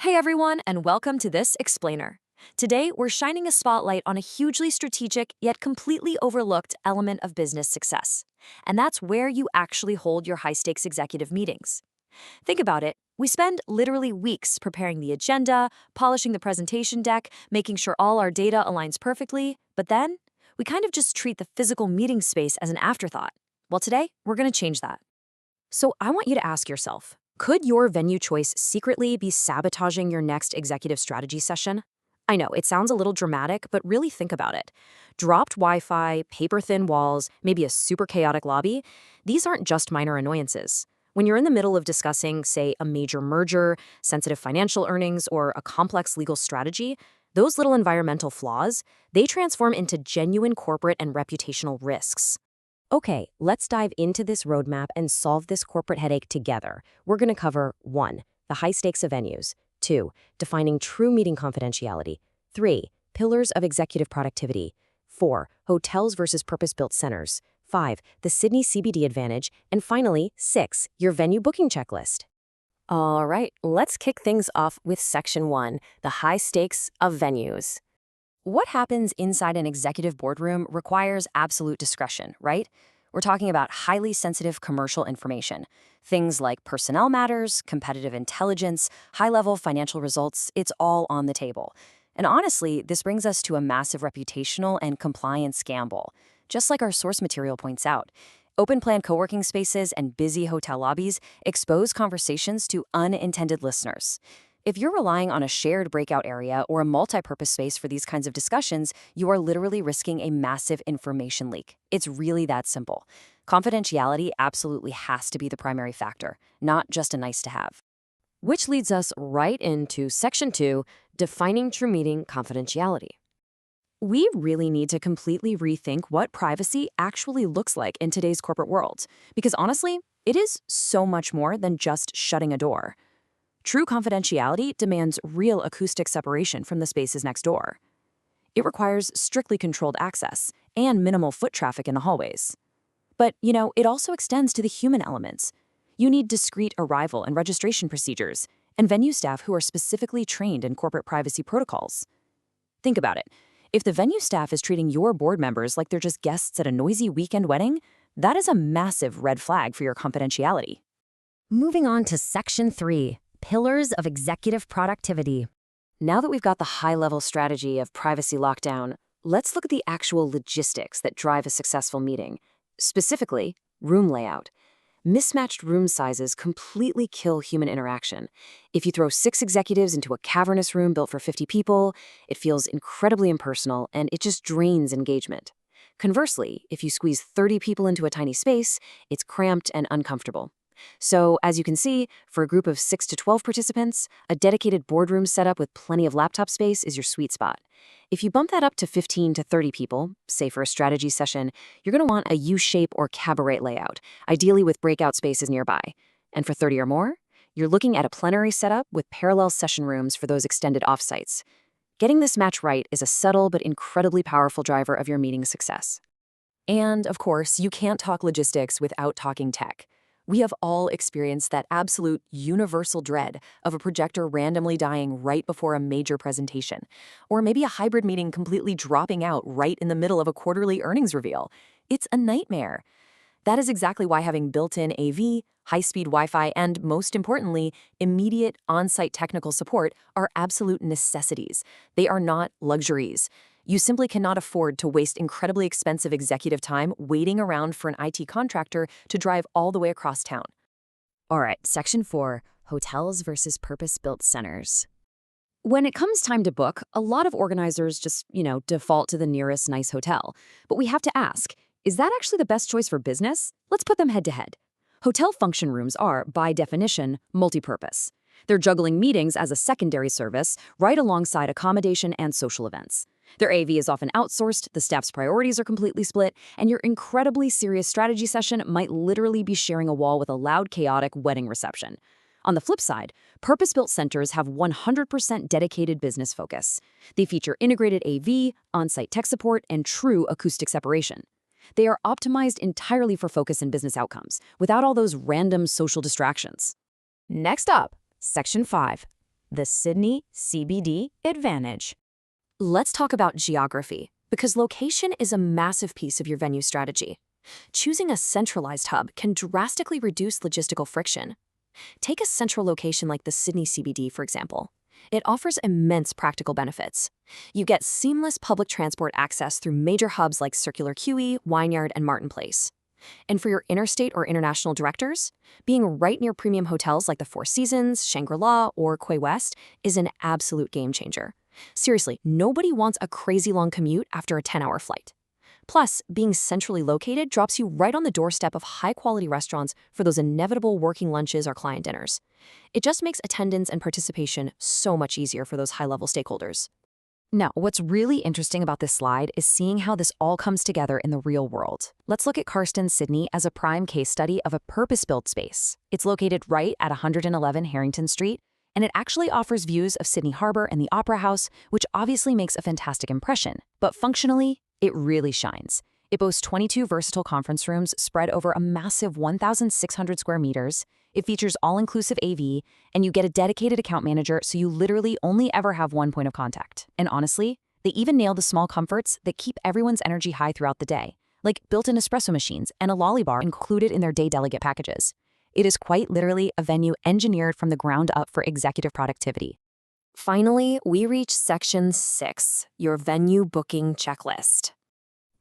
Hey everyone, and welcome to this explainer. Today, we're shining a spotlight on a hugely strategic yet completely overlooked element of business success. And that's where you actually hold your high-stakes executive meetings. Think about it. We spend literally weeks preparing the agenda, polishing the presentation deck, making sure all our data aligns perfectly, but then we kind of just treat the physical meeting space as an afterthought. Well, today, we're going to change that. So I want you to ask yourself, could your venue choice secretly be sabotaging your next executive strategy session? I know, it sounds a little dramatic, but really think about it. Dropped Wi-Fi, paper-thin walls, maybe a super chaotic lobby, these aren't just minor annoyances. When you're in the middle of discussing, say, a major merger, sensitive financial earnings, or a complex legal strategy, those little environmental flaws, they transform into genuine corporate and reputational risks. Okay, let's dive into this roadmap and solve this corporate headache together. We're going to cover 1. The high stakes of venues. 2. Defining true meeting confidentiality. 3. Pillars of executive productivity. 4. Hotels versus purpose-built centers. 5. The Sydney CBD advantage. And finally, 6. Your venue booking checklist. All right, let's kick things off with Section 1, the high stakes of venues. What happens inside an executive boardroom requires absolute discretion, right? We're talking about highly sensitive commercial information. Things like personnel matters, competitive intelligence, high-level financial results, it's all on the table. And honestly, this brings us to a massive reputational and compliance gamble. Just like our source material points out, open-plan coworking spaces and busy hotel lobbies expose conversations to unintended listeners. If you're relying on a shared breakout area or a multi-purpose space for these kinds of discussions, you are literally risking a massive information leak. It's really that simple. Confidentiality absolutely has to be the primary factor, not just a nice-to-have. Which leads us right into Section 2, defining true meeting confidentiality. We really need to completely rethink what privacy actually looks like in today's corporate world, because honestly, it is so much more than just shutting a door. True confidentiality demands real acoustic separation from the spaces next door. It requires strictly controlled access and minimal foot traffic in the hallways. But, it also extends to the human elements. You need discreet arrival and registration procedures, and venue staff who are specifically trained in corporate privacy protocols. Think about it. If the venue staff is treating your board members like they're just guests at a noisy weekend wedding, that is a massive red flag for your confidentiality. Moving on to Section 3. Pillars of executive productivity. Now that we've got the high-level strategy of privacy lockdown, let's look at the actual logistics that drive a successful meeting. Specifically, room layout. Mismatched room sizes completely kill human interaction. If you throw 6 executives into a cavernous room built for 50 people, it feels incredibly impersonal and it just drains engagement. Conversely, if you squeeze 30 people into a tiny space, it's cramped and uncomfortable. So, as you can see, for a group of 6 to 12 participants, a dedicated boardroom setup with plenty of laptop space is your sweet spot. If you bump that up to 15 to 30 people, say for a strategy session, you're going to want a U-shape or cabaret layout, ideally with breakout spaces nearby. And for 30 or more, you're looking at a plenary setup with parallel session rooms for those extended offsites. Getting this match right is a subtle but incredibly powerful driver of your meeting success. And, of course, you can't talk logistics without talking tech. We have all experienced that absolute universal dread of a projector randomly dying right before a major presentation, or maybe a hybrid meeting completely dropping out right in the middle of a quarterly earnings reveal. It's a nightmare. That is exactly why having built-in AV, high-speed Wi-Fi, and most importantly, immediate on-site technical support are absolute necessities. They are not luxuries. You simply cannot afford to waste incredibly expensive executive time waiting around for an IT contractor to drive all the way across town. All right, Section 4, hotels versus purpose-built centers. When it comes time to book, a lot of organizers just, default to the nearest nice hotel. But we have to ask, is that actually the best choice for business? Let's put them head to head. Hotel function rooms are, by definition, multi-purpose. They're juggling meetings as a secondary service right alongside accommodation and social events. Their AV is often outsourced, the staff's priorities are completely split, and your incredibly serious strategy session might literally be sharing a wall with a loud, chaotic wedding reception. On the flip side, purpose-built centers have 100% dedicated business focus. They feature integrated AV, on-site tech support, and true acoustic separation. They are optimized entirely for focus and business outcomes, without all those random social distractions. Next up, Section 5. the Sydney CBD advantage. Let's talk about geography, because location is a massive piece of your venue strategy. Choosing a centralized hub can drastically reduce logistical friction. Take a central location like the Sydney CBD, for example. It offers immense practical benefits. You get seamless public transport access through major hubs like Circular QE, Wynyard, and Martin Place. And for your interstate or international directors, being right near premium hotels like the Four Seasons, Shangri-La, or Quay West is an absolute game changer. Seriously, nobody wants a crazy long commute after a 10-hour flight. Plus, being centrally located drops you right on the doorstep of high-quality restaurants for those inevitable working lunches or client dinners. It just makes attendance and participation so much easier for those high-level stakeholders. Now, what's really interesting about this slide is seeing how this all comes together in the real world. Let's look at Karsten Sydney as a prime case study of a purpose-built space. It's located right at 111 Harrington Street, and it actually offers views of Sydney Harbor and the Opera House, which obviously makes a fantastic impression. But functionally, it really shines. It boasts 22 versatile conference rooms spread over a massive 1,600 square meters. It features all-inclusive AV, and you get a dedicated account manager, so you literally only ever have one point of contact. And honestly, they even nail the small comforts that keep everyone's energy high throughout the day, like built-in espresso machines and a lolly bar included in their day delegate packages. It is quite literally a venue engineered from the ground up for executive productivity. Finally, we reach Section 6, your venue booking checklist.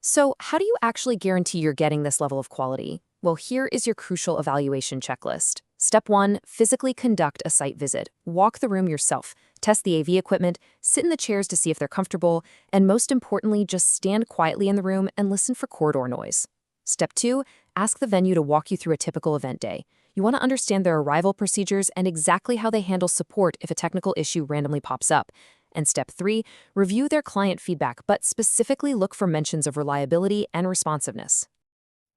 So, how do you actually guarantee you're getting this level of quality? Well, here is your crucial evaluation checklist. Step 1, physically conduct a site visit. Walk the room yourself, test the AV equipment, sit in the chairs to see if they're comfortable, and most importantly, just stand quietly in the room and listen for corridor noise. Step 2, ask the venue to walk you through a typical event day. You want to understand their arrival procedures and exactly how they handle support if a technical issue randomly pops up. And step 3, review their client feedback, but specifically look for mentions of reliability and responsiveness.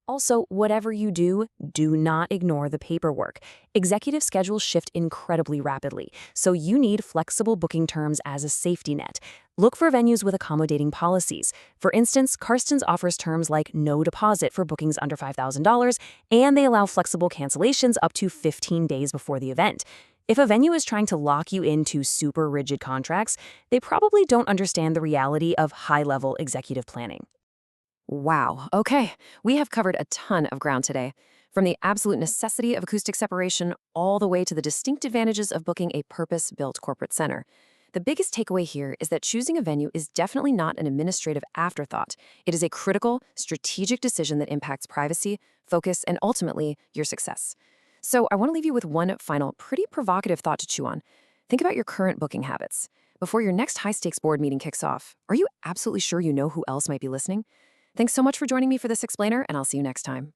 Also, whatever you do, do not ignore the paperwork. Executive schedules shift incredibly rapidly, so you need flexible booking terms as a safety net. Look for venues with accommodating policies. For instance, Karsten's offers terms like no deposit for bookings under $5,000, and they allow flexible cancellations up to 15 days before the event. If a venue is trying to lock you into super rigid contracts, they probably don't understand the reality of high-level executive planning. Wow, okay, we have covered a ton of ground today, from the absolute necessity of acoustic separation all the way to the distinct advantages of booking a purpose-built corporate center. The biggest takeaway here is that choosing a venue is definitely not an administrative afterthought. It is a critical, strategic decision that impacts privacy, focus, and ultimately, your success. So I want to leave you with one final, pretty provocative thought to chew on. Think about your current booking habits. Before your next high-stakes board meeting kicks off, are you absolutely sure you know who else might be listening? Thanks so much for joining me for this explainer, and I'll see you next time.